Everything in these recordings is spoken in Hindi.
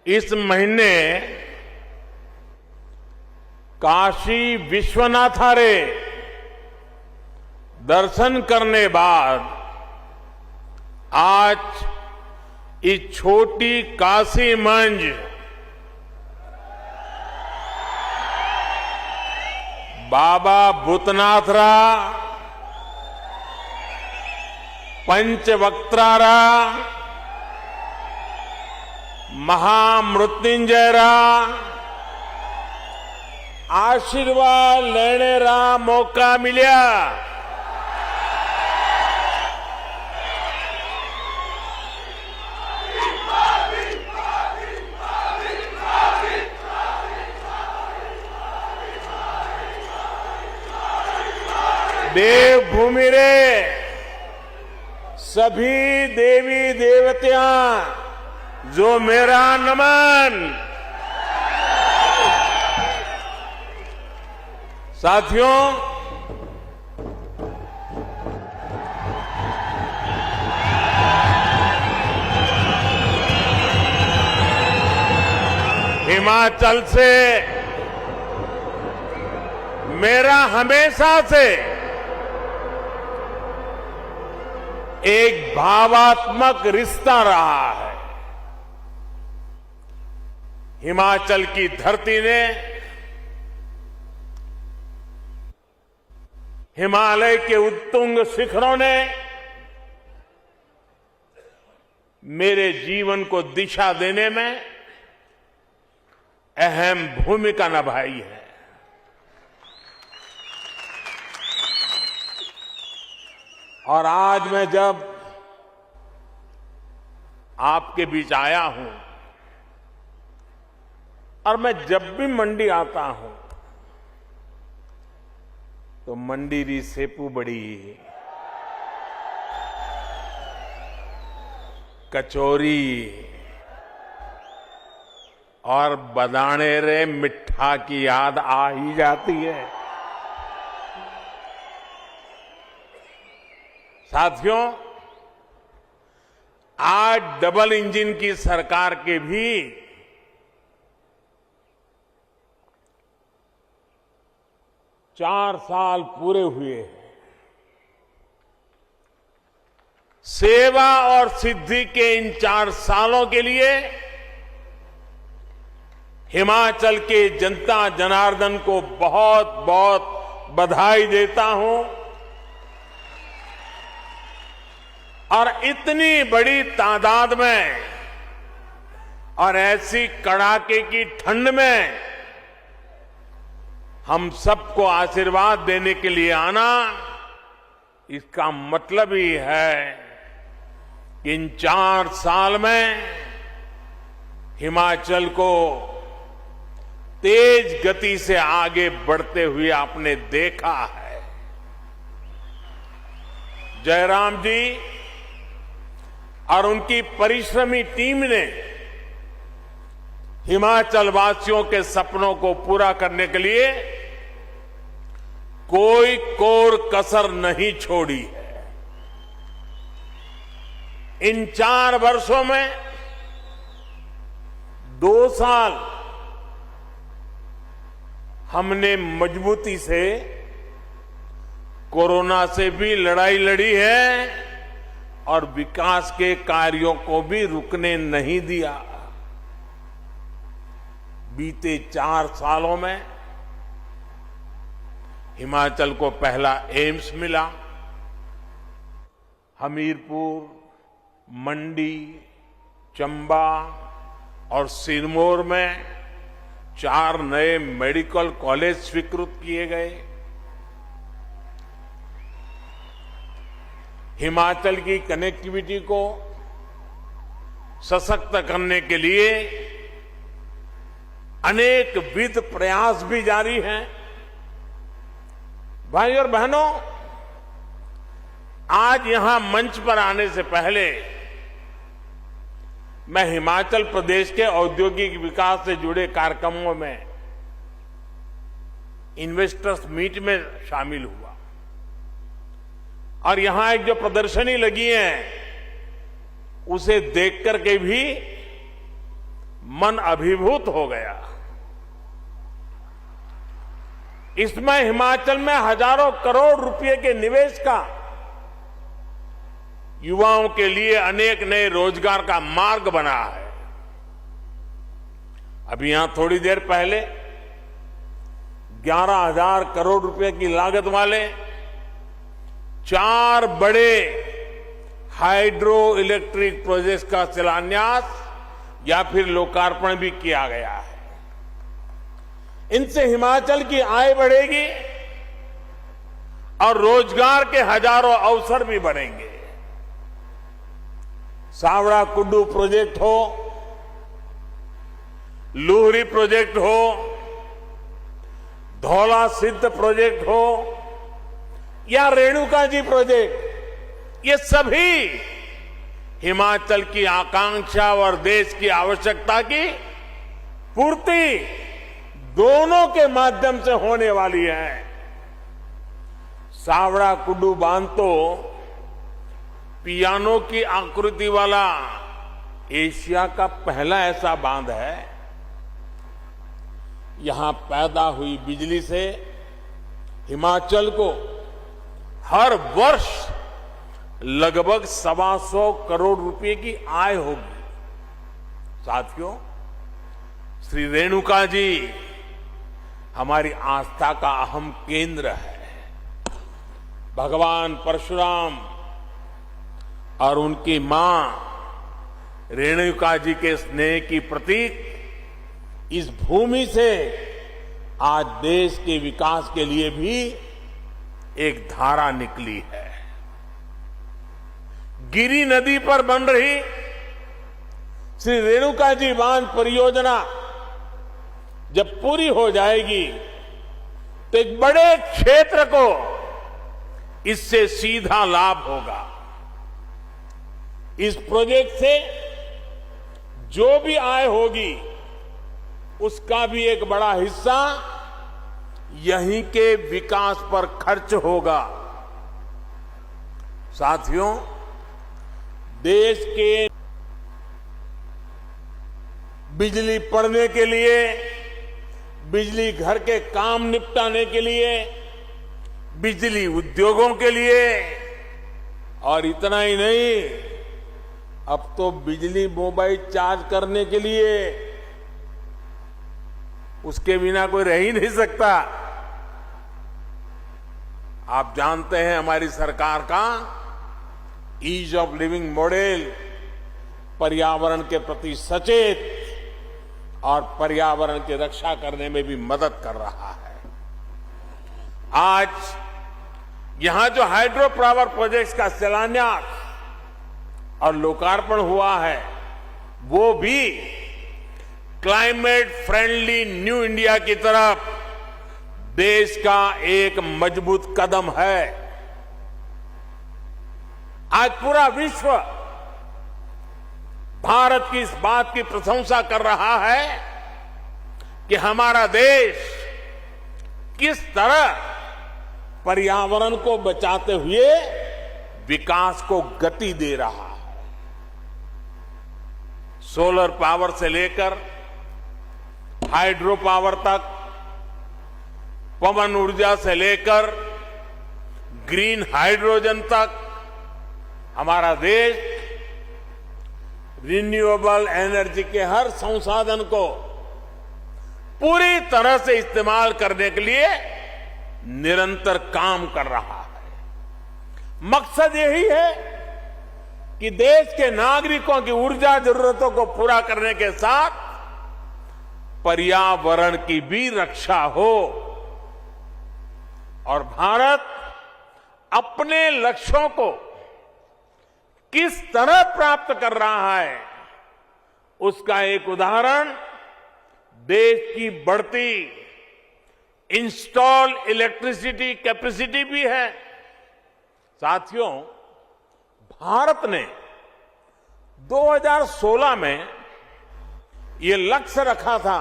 इस महीने काशी विश्वनाथारे दर्शन करने बाद आज इस छोटी काशी मंज बाबा भूतनाथरा पंचवक्त्रारा महामृत्युंजयरा आशीर्वाद लेने रा मौका मिलिया। देवभूमि रे सभी देवी देवतियां जो मेरा नमन। साथियों, हिमाचल से मेरा हमेशा से एक भावात्मक रिश्ता रहा है। हिमाचल की धरती ने हिमालय के उत्तुंग शिखरों ने मेरे जीवन को दिशा देने में अहम भूमिका निभाई है। और आज मैं जब आपके बीच आया हूं और मैं जब भी मंडी आता हूं तो मंडी री सेपू बड़ी, कचौरी और बदाने रे मिठा की याद आ ही जाती है। साथियों, आज डबल इंजन की सरकार के भी 4 साल पूरे हुए हैं। सेवा और सिद्धि के इन 4 सालों के लिए हिमाचल के जनता जनार्दन को बहुत बहुत बधाई देता हूं। और इतनी बड़ी तादाद में और ऐसी कड़ाके की ठंड में हम सबको आशीर्वाद देने के लिए आना, इसका मतलब ही है कि इन 4 साल में हिमाचल को तेज गति से आगे बढ़ते हुए आपने देखा है। जयराम जी और उनकी परिश्रमी टीम ने हिमाचल वासियों के सपनों को पूरा करने के लिए कोई कोर कसर नहीं छोड़ी है। इन 4 वर्षों में 2 साल हमने मजबूती से कोरोना से भी लड़ाई लड़ी है और विकास के कार्यों को भी रुकने नहीं दिया। बीते 4 सालों में हिमाचल को पहला एम्स मिला। हमीरपुर, मंडी, चंबा और सिरमौर में 4 नए मेडिकल कॉलेज स्वीकृत किए गए। हिमाचल की कनेक्टिविटी को सशक्त करने के लिए अनेक विध प्रयास भी जारी हैं। भाई और बहनों, आज यहां मंच पर आने से पहले मैं हिमाचल प्रदेश के औद्योगिक विकास से जुड़े कार्यक्रमों में इन्वेस्टर्स मीट में शामिल हुआ और यहां एक जो प्रदर्शनी लगी है उसे देख करके भी मन अभिभूत हो गया। इसमें हिमाचल में हजारों करोड़ रुपए के निवेश का, युवाओं के लिए अनेक नए रोजगार का मार्ग बना है। अभी यहां थोड़ी देर पहले 11,000 करोड़ रुपए की लागत वाले 4 बड़े हाइड्रो इलेक्ट्रिक प्रोजेक्ट्स का शिलान्यास या फिर लोकार्पण भी किया गया है। इनसे हिमाचल की आय बढ़ेगी और रोजगार के हजारों अवसर भी बढ़ेंगे। सावड़ा कुड्डू प्रोजेक्ट हो, लूहरी प्रोजेक्ट हो, धौला सिद्ध प्रोजेक्ट हो या रेणुका जी प्रोजेक्ट, ये सभी हिमाचल की आकांक्षा और देश की आवश्यकता की पूर्ति दोनों के माध्यम से होने वाली है। सावड़ा कुड्डू बांध तो पियानो की आकृति वाला एशिया का पहला ऐसा बांध है। यहां पैदा हुई बिजली से हिमाचल को हर वर्ष लगभग 125 करोड़ रुपए की आय होगी। साथियों, श्री रेणुका जी हमारी आस्था का अहम केंद्र है। भगवान परशुराम और उनकी मां रेणुका जी के स्नेह की प्रतीक इस भूमि से आज देश के विकास के लिए भी एक धारा निकली है। गिरी नदी पर बन रही श्री रेणुका जी बांध परियोजना जब पूरी हो जाएगी तो एक बड़े क्षेत्र को इससे सीधा लाभ होगा। इस प्रोजेक्ट से जो भी आय होगी उसका भी एक बड़ा हिस्सा यहीं के विकास पर खर्च होगा। साथियों, देश के बिजली पड़ने के लिए, बिजली घर के काम निपटाने के लिए, बिजली उद्योगों के लिए, और इतना ही नहीं, अब तो बिजली मोबाइल चार्ज करने के लिए, उसके बिना कोई रह ही नहीं सकता। आप जानते हैं हमारी सरकार का ईज ऑफ लिविंग मॉडल पर्यावरण के प्रति सचेत और पर्यावरण की रक्षा करने में भी मदद कर रहा है। आज यहां जो हाइड्रो पावर प्रोजेक्ट्स का शिलान्यास और लोकार्पण हुआ है, वो भी क्लाइमेट फ्रेंडली न्यू इंडिया की तरफ देश का एक मजबूत कदम है। आज पूरा विश्व भारत की इस बात की प्रशंसा कर रहा है कि हमारा देश किस तरह पर्यावरण को बचाते हुए विकास को गति दे रहा है। सोलर पावर से लेकर हाइड्रो पावर तक, पवन ऊर्जा से लेकर ग्रीन हाइड्रोजन तक, हमारा देश रिन्यूएबल एनर्जी के हर संसाधन को पूरी तरह से इस्तेमाल करने के लिए निरंतर काम कर रहा है। मकसद यही है कि देश के नागरिकों की ऊर्जा जरूरतों को पूरा करने के साथ पर्यावरण की भी रक्षा हो और भारत अपने लक्ष्यों को किस तरह प्राप्त कर रहा है, उसका एक उदाहरण देश की बढ़ती इंस्टॉल इलेक्ट्रिसिटी कैपेसिटी भी है। साथियों, भारत ने 2016 में ये लक्ष्य रखा था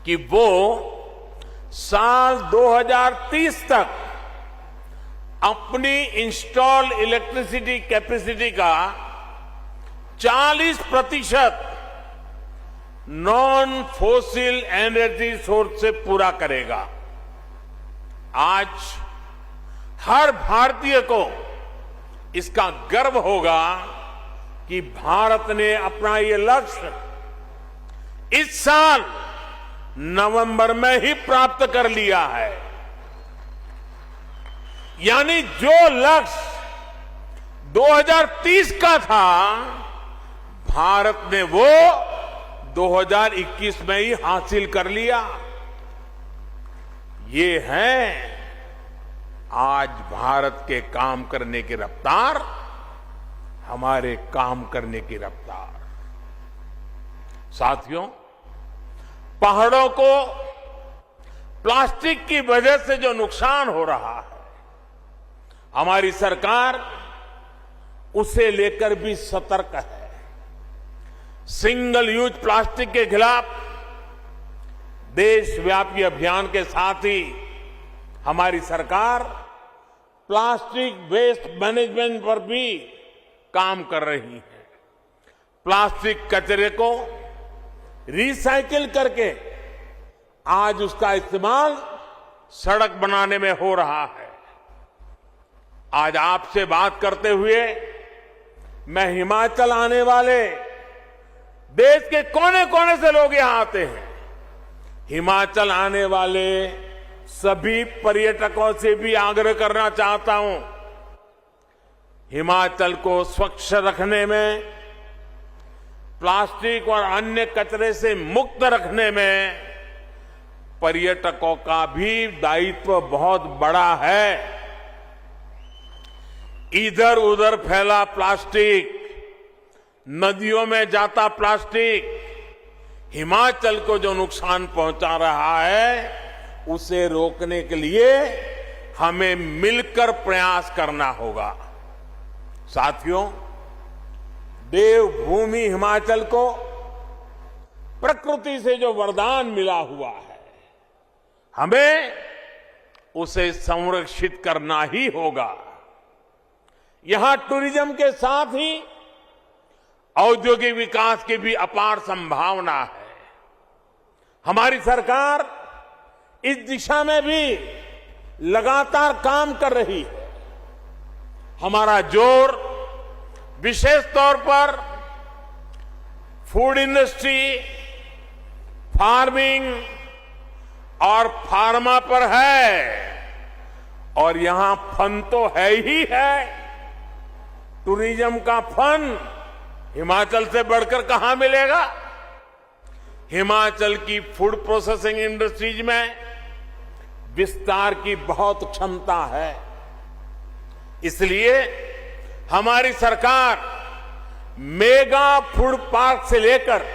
कि वो साल 2030 तक अपनी इंस्टॉल इलेक्ट्रिसिटी कैपेसिटी का 40% नॉन फोसिल एनर्जी सोर्स से पूरा करेगा। आज हर भारतीय को इसका गर्व होगा कि भारत ने अपना ये लक्ष्य इस साल नवंबर में ही प्राप्त कर लिया है। यानी जो लक्ष्य 2030 का था, भारत ने वो 2021 में ही हासिल कर लिया। ये है आज भारत के काम करने की रफ्तार, हमारे काम करने की रफ्तार। साथियों, पहाड़ों को प्लास्टिक की वजह से जो नुकसान हो रहा है, हमारी सरकार उसे लेकर भी सतर्क है। सिंगल यूज प्लास्टिक के खिलाफ देशव्यापी अभियान के साथ ही हमारी सरकार प्लास्टिक वेस्ट मैनेजमेंट पर भी काम कर रही है। प्लास्टिक कचरे को रिसाइकिल करके आज उसका इस्तेमाल सड़क बनाने में हो रहा है। आज आपसे बात करते हुए मैं हिमाचल आने वाले देश के कोने कोने से लोग यहां आते हैं। हिमाचल आने वाले सभी पर्यटकों से भी आग्रह करना चाहता हूं, हिमाचल को स्वच्छ रखने में, प्लास्टिक और अन्य कचरे से मुक्त रखने में पर्यटकों का भी दायित्व बहुत बड़ा है। इधर उधर फैला प्लास्टिक, नदियों में जाता प्लास्टिक हिमाचल को जो नुकसान पहुंचा रहा है, उसे रोकने के लिए हमें मिलकर प्रयास करना होगा। साथियों, देवभूमि हिमाचल को प्रकृति से जो वरदान मिला हुआ है, हमें उसे संरक्षित करना ही होगा। यहां टूरिज्म के साथ ही औद्योगिक विकास की भी अपार संभावना है। हमारी सरकार इस दिशा में भी लगातार काम कर रही है। हमारा जोर विशेष तौर पर फूड इंडस्ट्री, फार्मिंग और फार्मा पर है, और यहां फन तो है ही है। टूरिज्म का फन हिमाचल से बढ़कर कहां मिलेगा। हिमाचल की फूड प्रोसेसिंग इंडस्ट्रीज में विस्तार की बहुत क्षमता है। इसलिए हमारी सरकार मेगा फूड पार्क से लेकर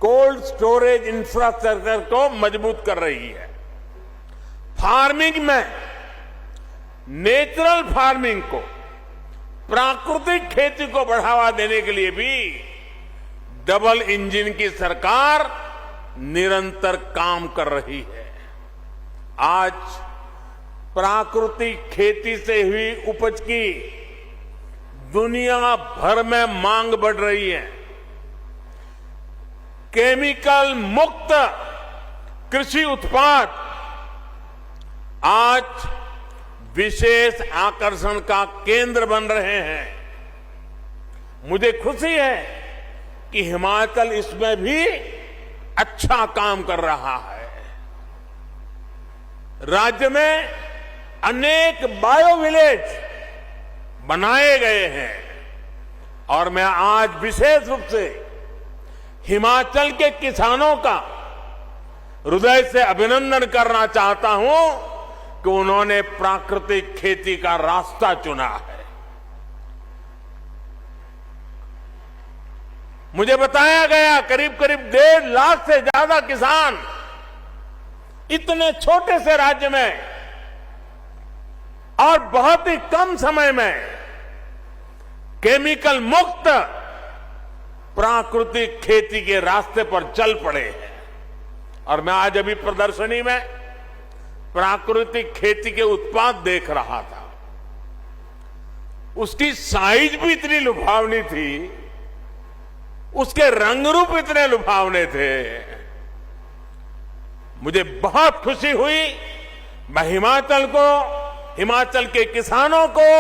कोल्ड स्टोरेज इंफ्रास्ट्रक्चर को मजबूत कर रही है। फार्मिंग में नेचुरल फार्मिंग को, प्राकृतिक खेती को बढ़ावा देने के लिए भी डबल इंजन की सरकार निरंतर काम कर रही है। आज प्राकृतिक खेती से हुई उपज की दुनिया भर में मांग बढ़ रही है। केमिकल मुक्त कृषि उत्पाद आज विशेष आकर्षण का केंद्र बन रहे हैं। मुझे खुशी है कि हिमाचल इसमें भी अच्छा काम कर रहा है। राज्य में अनेक बायो विलेज बनाए गए हैं, और मैं आज विशेष रूप से हिमाचल के किसानों का हृदय से अभिनंदन करना चाहता हूं कि उन्होंने प्राकृतिक खेती का रास्ता चुना है। मुझे बताया गया करीब करीब 1.5 लाख से ज्यादा किसान इतने छोटे से राज्य में और बहुत ही कम समय में केमिकल मुक्त प्राकृतिक खेती के रास्ते पर चल पड़े हैं। और मैं आज अभी प्रदर्शनी में प्राकृतिक खेती के उत्पाद देख रहा था। उसकी साइज भी इतनी लुभावनी थी उसके रंग रूप इतने लुभावने थे। मुझे बहुत खुशी हुई। मैं हिमाचल को, हिमाचल के किसानों को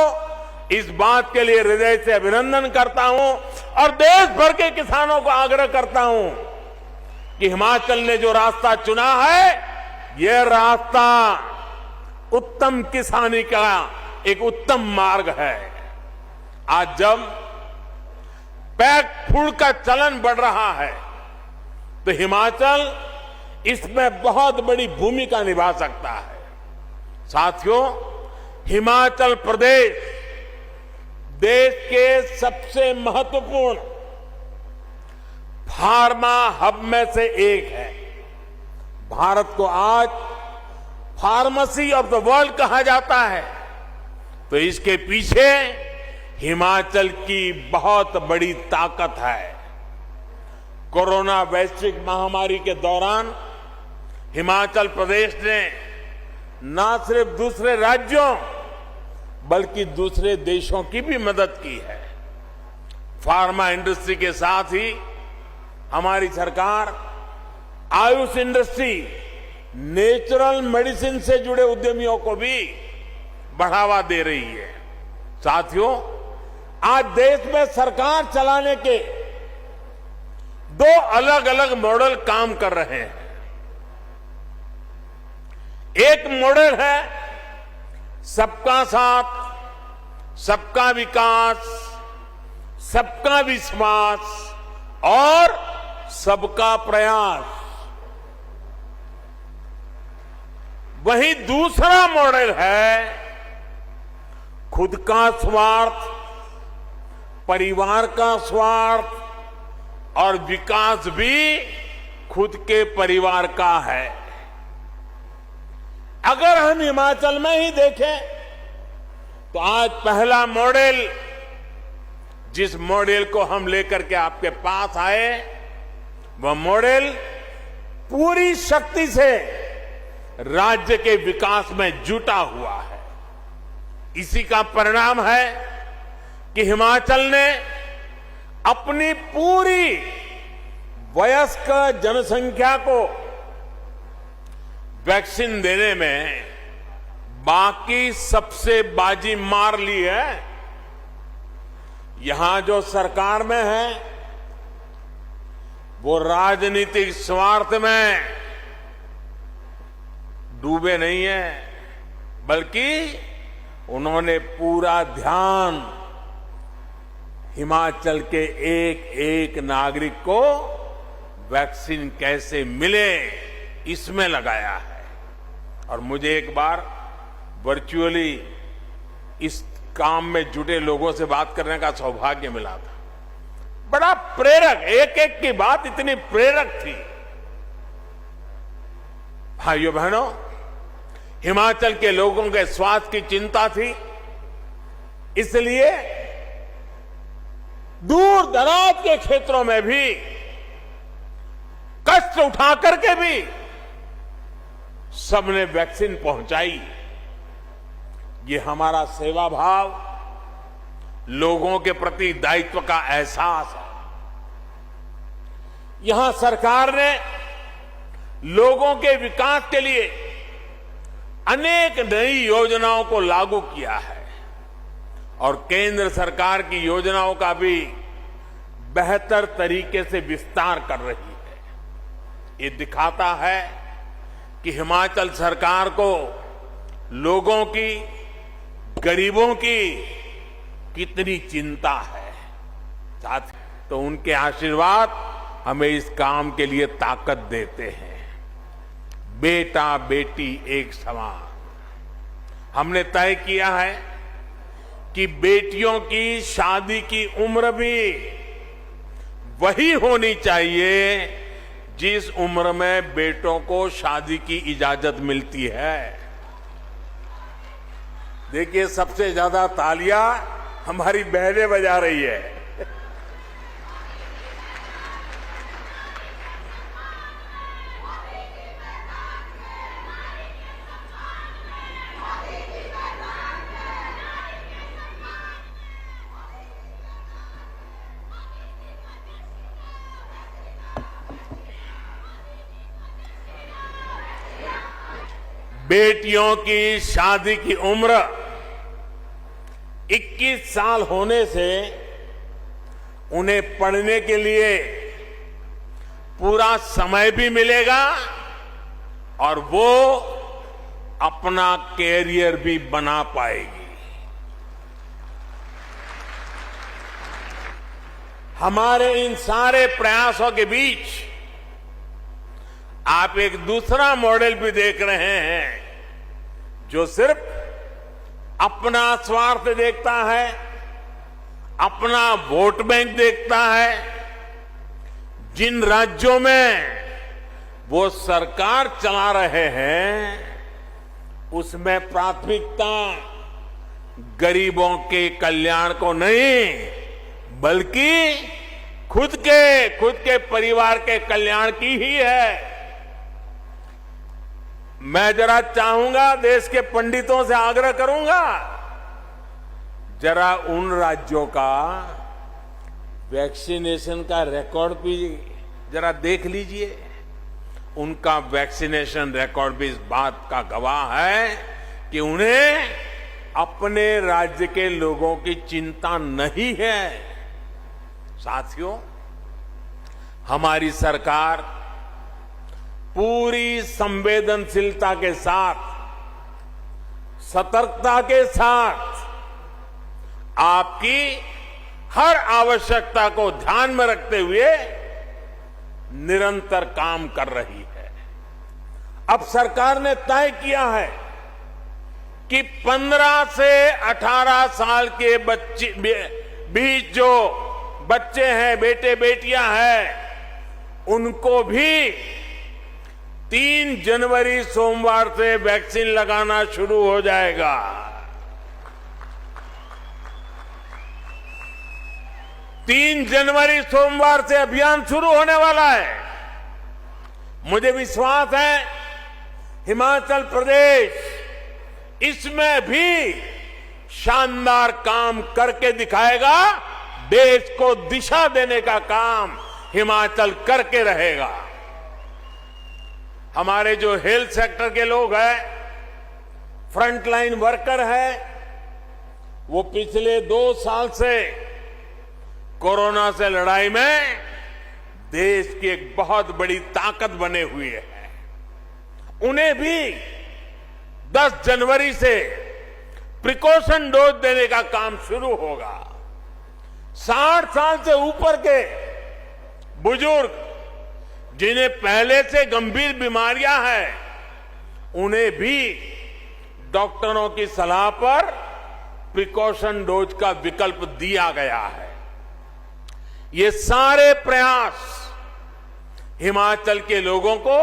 इस बात के लिए हृदय से अभिनंदन करता हूं और देश भर के किसानों को आग्रह करता हूं कि हिमाचल ने जो रास्ता चुना है, यह रास्ता उत्तम किसानी का एक उत्तम मार्ग है। आज जब पैक फूड का चलन बढ़ रहा है तो हिमाचल इसमें बहुत बड़ी भूमिका निभा सकता है। साथियों, हिमाचल प्रदेश देश के सबसे महत्वपूर्ण फार्मा हब में से एक है। भारत को आज फार्मेसी ऑफ द वर्ल्ड कहा जाता है, तो इसके पीछे हिमाचल की बहुत बड़ी ताकत है। कोरोना वैश्विक महामारी के दौरान हिमाचल प्रदेश ने न सिर्फ दूसरे राज्यों बल्कि दूसरे देशों की भी मदद की है। फार्मा इंडस्ट्री के साथ ही हमारी सरकार आयुष इंडस्ट्री, नेचुरल मेडिसिन से जुड़े उद्यमियों को भी बढ़ावा दे रही है। साथियों, आज देश में सरकार चलाने के दो अलग अलग मॉडल काम कर रहे हैं। एक मॉडल है सबका साथ, सबका विकास, सबका विश्वास और सबका प्रयास। वहीं दूसरा मॉडल है खुद का स्वार्थ, परिवार का स्वार्थ और विकास भी खुद के परिवार का है। अगर हम हिमाचल में ही देखें तो आज पहला मॉडल, जिस मॉडल को हम लेकर के आपके पास आए, वह मॉडल पूरी शक्ति से राज्य के विकास में जुटा हुआ है। इसी का परिणाम है कि हिमाचल ने अपनी पूरी वयस्क जनसंख्या को वैक्सीन देने में बाकी सबसे बाजी मार ली है। यहां जो सरकार में है वो राजनीतिक स्वार्थ में डूबे नहीं है, बल्कि उन्होंने पूरा ध्यान हिमाचल के एक एक नागरिक को वैक्सीन कैसे मिले इसमें लगाया है। और मुझे एक बार वर्चुअली इस काम में जुटे लोगों से बात करने का सौभाग्य मिला था। बड़ा प्रेरक, एक एक की बात इतनी प्रेरक थी। भाइयों बहनों, हिमाचल के लोगों के स्वास्थ्य की चिंता थी, इसलिए दूर दराज के क्षेत्रों में भी कष्ट उठा करके भी सबने वैक्सीन पहुंचाई। ये हमारा सेवा भाव, लोगों के प्रति दायित्व का एहसास है। यहां सरकार ने लोगों के विकास के लिए अनेक नई योजनाओं को लागू किया है और केंद्र सरकार की योजनाओं का भी बेहतर तरीके से विस्तार कर रही है। ये दिखाता है कि हिमाचल सरकार को लोगों की, गरीबों की कितनी चिंता है। साथ तो उनके आशीर्वाद हमें इस काम के लिए ताकत देते हैं। बेटा बेटी एक समान। हमने तय किया है कि बेटियों की शादी की उम्र भी वही होनी चाहिए जिस उम्र में बेटों को शादी की इजाजत मिलती है। देखिए, सबसे ज्यादा तालियां हमारी बहनें बजा रही है। बेटियों की शादी की उम्र 21 साल होने से उन्हें पढ़ने के लिए पूरा समय भी मिलेगा और वो अपना कैरियर भी बना पाएगी। हमारे इन सारे प्रयासों के बीच आप एक दूसरा मॉडल भी देख रहे हैं जो सिर्फ अपना स्वार्थ देखता है, अपना वोट बैंक देखता है। जिन राज्यों में वो सरकार चला रहे हैं उसमें प्राथमिकता गरीबों के कल्याण को नहीं बल्कि खुद के परिवार के कल्याण की ही है। मैं जरा चाहूंगा, देश के पंडितों से आग्रह करूंगा, जरा उन राज्यों का वैक्सीनेशन का रिकॉर्ड भी जरा देख लीजिए। उनका वैक्सीनेशन रिकॉर्ड भी इस बात का गवाह है कि उन्हें अपने राज्य के लोगों की चिंता नहीं है। साथियों, हमारी सरकार पूरी संवेदनशीलता के साथ, सतर्कता के साथ आपकी हर आवश्यकता को ध्यान में रखते हुए निरंतर काम कर रही है। अब सरकार ने तय किया है कि 15 से 18 साल के बीच जो बच्चे हैं, बेटे बेटियां हैं, उनको भी 3 जनवरी सोमवार से वैक्सीन लगाना शुरू हो जाएगा। तीन जनवरी सोमवार से अभियान शुरू होने वाला है। मुझे विश्वास है हिमाचल प्रदेश इसमें भी शानदार काम करके दिखाएगा। देश को दिशा देने का काम हिमाचल करके रहेगा। हमारे जो हेल्थ सेक्टर के लोग हैं, फ्रंटलाइन वर्कर हैं, वो पिछले 2 साल से कोरोना से लड़ाई में देश की एक बहुत बड़ी ताकत बने हुए हैं। उन्हें भी 10 जनवरी से प्रिकॉशन डोज देने का काम शुरू होगा। 60 साल से ऊपर के बुजुर्ग जिन्हें पहले से गंभीर बीमारियां हैं, उन्हें भी डॉक्टरों की सलाह पर प्रिकॉशन डोज का विकल्प दिया गया है। ये सारे प्रयास हिमाचल के लोगों को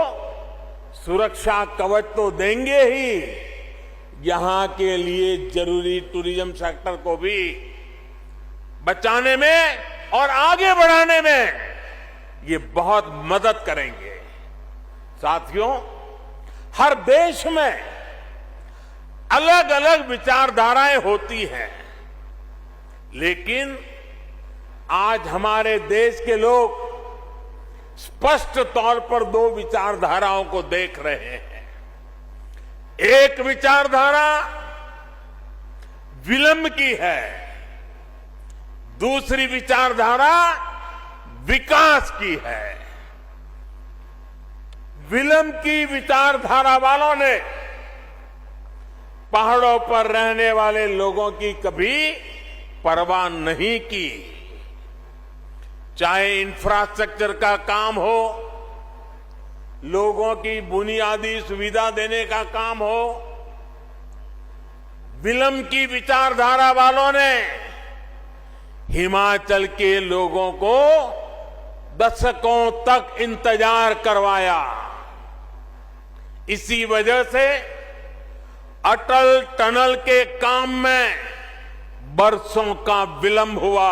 सुरक्षा कवच तो देंगे ही, यहां के लिए जरूरी टूरिज्म सेक्टर को भी बचाने में और आगे बढ़ाने में ये बहुत मदद करेंगे। साथियों, हर देश में अलग अलग विचारधाराएं होती हैं, लेकिन आज हमारे देश के लोग स्पष्ट तौर पर 2 विचारधाराओं को देख रहे हैं। एक विचारधारा विलंब की है, दूसरी विचारधारा विकास की है। विलंब की विचारधारा वालों ने पहाड़ों पर रहने वाले लोगों की कभी परवाह नहीं की। चाहे इंफ्रास्ट्रक्चर का काम हो, लोगों की बुनियादी सुविधा देने का काम हो, विलंब की विचारधारा वालों ने हिमाचल के लोगों को दशकों तक इंतजार करवाया। इसी वजह से अटल टनल के काम में बरसों का विलंब हुआ।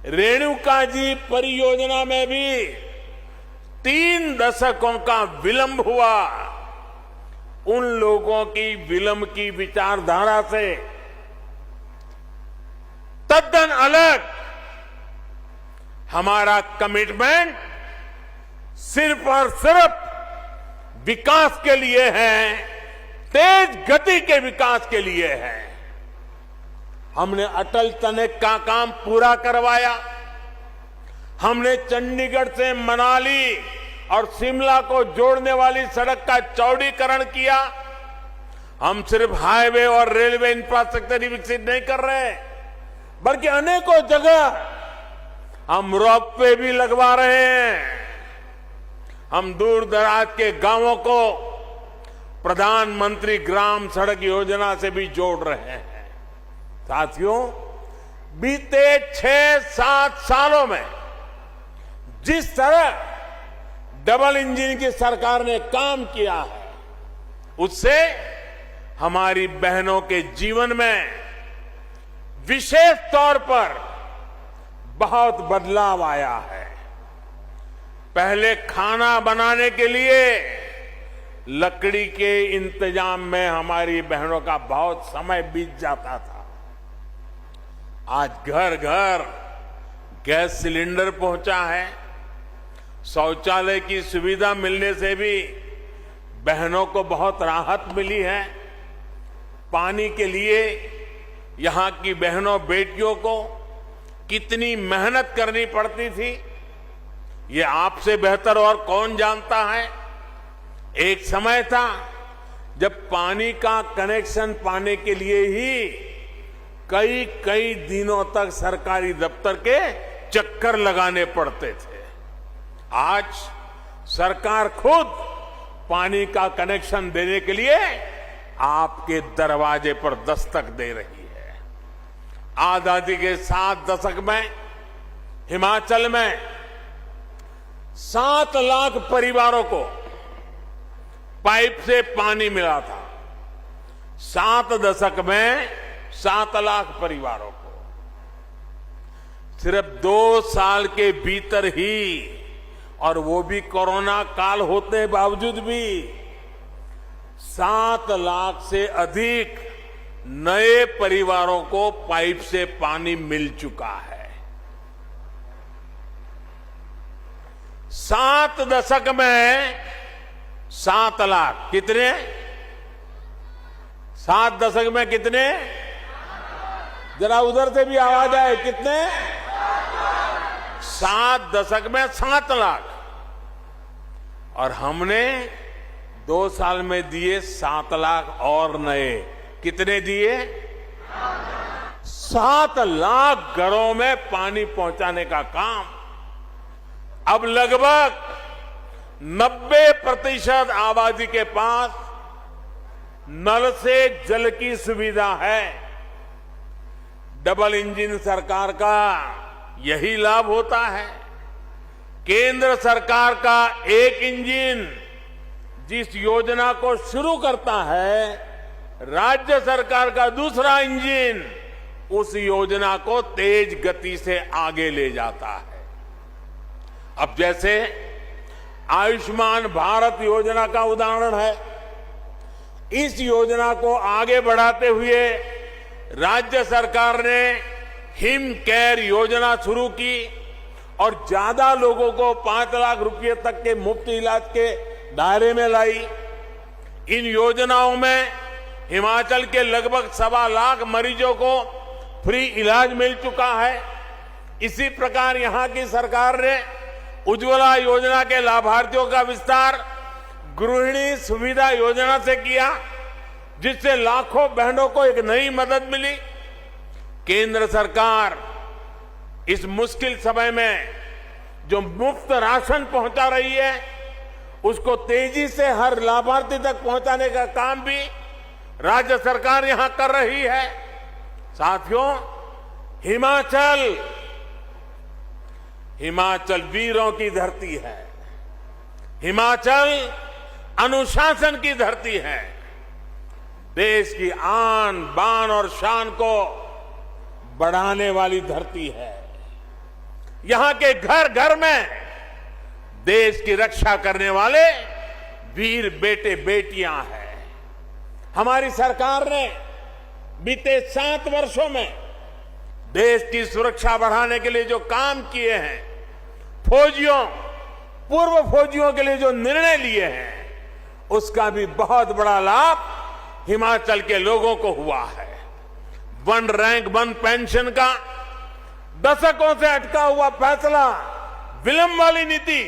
रेणुका जी परियोजना में भी 3 दशकों का विलंब हुआ। उन लोगों की विलंब की विचारधारा से तद्दन अलग हमारा कमिटमेंट सिर्फ और सिर्फ विकास के लिए है, तेज गति के विकास के लिए है। हमने अटल टनल का काम पूरा करवाया। हमने चंडीगढ़ से मनाली और शिमला को जोड़ने वाली सड़क का चौड़ीकरण किया। हम सिर्फ हाईवे और रेलवे इंफ्रास्ट्रक्चर ही विकसित नहीं कर रहे, बल्कि अनेकों जगह हम रोपवे भी लगवा रहे हैं। हम दूर दराज के गांवों को प्रधानमंत्री ग्राम सड़क योजना से भी जोड़ रहे हैं। साथियों, बीते 6-7 सालों में जिस तरह डबल इंजन की सरकार ने काम किया है, उससे हमारी बहनों के जीवन में विशेष तौर पर बहुत बदलाव आया है। पहले खाना बनाने के लिए लकड़ी के इंतजाम में हमारी बहनों का बहुत समय बीत जाता था। आज घर घर गैस सिलेंडर पहुंचा है। शौचालय की सुविधा मिलने से भी बहनों को बहुत राहत मिली है। पानी के लिए यहां की बहनों बेटियों को कितनी मेहनत करनी पड़ती थी, ये आपसे बेहतर और कौन जानता है। एक समय था जब पानी का कनेक्शन पाने के लिए ही कई दिनों तक सरकारी दफ्तर के चक्कर लगाने पड़ते थे। आज सरकार खुद पानी का कनेक्शन देने के लिए आपके दरवाजे पर दस्तक दे रही है। आजादी के 7 दशक में हिमाचल में 7 लाख परिवारों को पाइप से पानी मिला था। 7 दशक में 7 लाख परिवारों को। सिर्फ 2 साल के भीतर ही, और वो भी कोरोना काल होते बावजूद भी, 7 लाख से अधिक नए परिवारों को पाइप से पानी मिल चुका है। 7 दशक में 7 लाख कितने? 7 दशक में कितने? जरा उधर से भी आवाज आए, कितने? 7 दशक में 7 लाख। और हमने 2 साल में दिए 7 लाख और नए। कितने दिए? 7 लाख घरों में पानी पहुंचाने का काम। अब लगभग 90% आबादी के पास नल से जल की सुविधा है। डबल इंजन सरकार का यही लाभ होता है। केंद्र सरकार का एक इंजन जिस योजना को शुरू करता है, राज्य सरकार का दूसरा इंजन उस योजना को तेज गति से आगे ले जाता है। अब जैसे आयुष्मान भारत योजना का उदाहरण है, इस योजना को आगे बढ़ाते हुए राज्य सरकार ने हिम केयर योजना शुरू की और ज्यादा लोगों को 5 लाख रुपए तक के मुफ्त इलाज के दायरे में लाई। इन योजनाओं में हिमाचल के लगभग 1.25 लाख मरीजों को फ्री इलाज मिल चुका है। इसी प्रकार यहां की सरकार ने उज्ज्वला योजना के लाभार्थियों का विस्तार गृहिणी सुविधा योजना से किया, जिससे लाखों बहनों को एक नई मदद मिली। केंद्र सरकार इस मुश्किल समय में जो मुफ्त राशन पहुंचा रही है, उसको तेजी से हर लाभार्थी तक पहुंचाने का काम भी राज्य सरकार यहां कर रही है। साथियों, हिमाचल वीरों की धरती है। हिमाचल अनुशासन की धरती है। देश की आन बान और शान को बढ़ाने वाली धरती है। यहां के घर घर में देश की रक्षा करने वाले वीर बेटे बेटियां हैं। हमारी सरकार ने बीते 7 वर्षों में देश की सुरक्षा बढ़ाने के लिए जो काम किए हैं, फौजियों, पूर्व फौजियों के लिए जो निर्णय लिए हैं, उसका भी बहुत बड़ा लाभ हिमाचल के लोगों को हुआ है। वन रैंक वन पेंशन का दशकों से अटका हुआ फैसला, विलंब वाली नीति,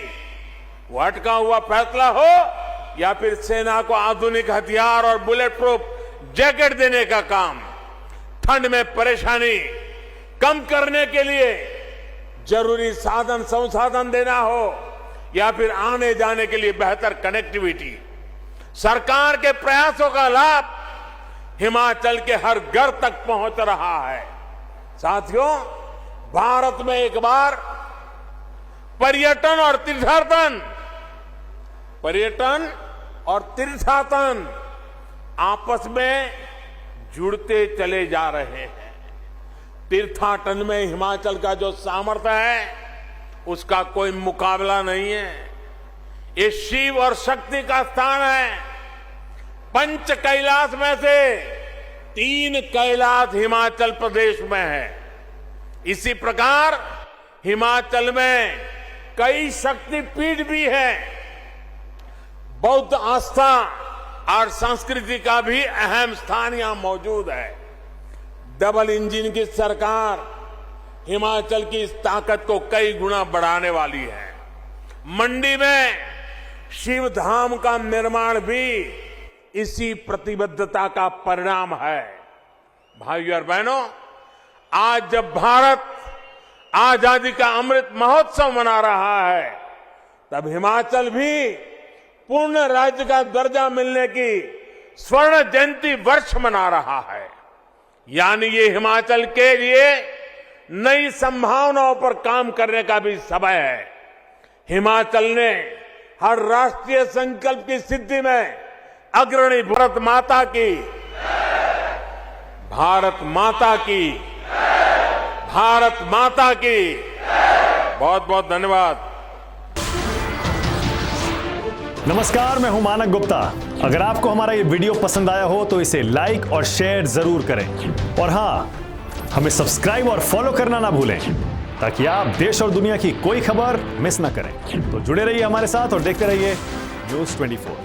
वो अटका हुआ फैसला हो या फिर सेना को आधुनिक हथियार और बुलेट प्रूफ जैकेट देने का काम, ठंड में परेशानी कम करने के लिए जरूरी साधन संसाधन देना हो या फिर आने जाने के लिए बेहतर कनेक्टिविटी, सरकार के प्रयासों का लाभ हिमाचल के हर घर तक पहुंच रहा है। साथियों, भारत में एक बार पर्यटन और तीर्थाटन आपस में जुड़ते चले जा रहे हैं। तीर्थाटन में हिमाचल का जो सामर्थ्य है उसका कोई मुकाबला नहीं है। ये शिव और शक्ति का स्थान है। पंच कैलाश में से 3 कैलाश हिमाचल प्रदेश में है। इसी प्रकार हिमाचल में कई शक्तिपीठ भी है। बौद्ध आस्था और संस्कृति का भी अहम स्थान यहां मौजूद है। डबल इंजन की सरकार हिमाचल की इस ताकत को कई गुना बढ़ाने वाली है। मंडी में शिव धाम का निर्माण भी इसी प्रतिबद्धता का परिणाम है। भाइयों और बहनों, आज जब भारत आजादी का अमृत महोत्सव मना रहा है, तब हिमाचल भी पूर्ण राज्य का दर्जा मिलने की स्वर्ण जयंती वर्ष मना रहा है। यानी ये हिमाचल के लिए नई संभावनाओं पर काम करने का भी समय है। हिमाचल ने हर राष्ट्रीय संकल्प की सिद्धि में अग्रणी भारत माता की बहुत बहुत धन्यवाद। नमस्कार, मैं हूं मानक गुप्ता। अगर आपको हमारा ये वीडियो पसंद आया हो तो इसे लाइक और शेयर जरूर करें और हां, हमें सब्सक्राइब और फॉलो करना ना भूलें ताकि आप देश और दुनिया की कोई खबर मिस ना करें। तो जुड़े रहिए हमारे साथ और देखते रहिए न्यूज़ 24।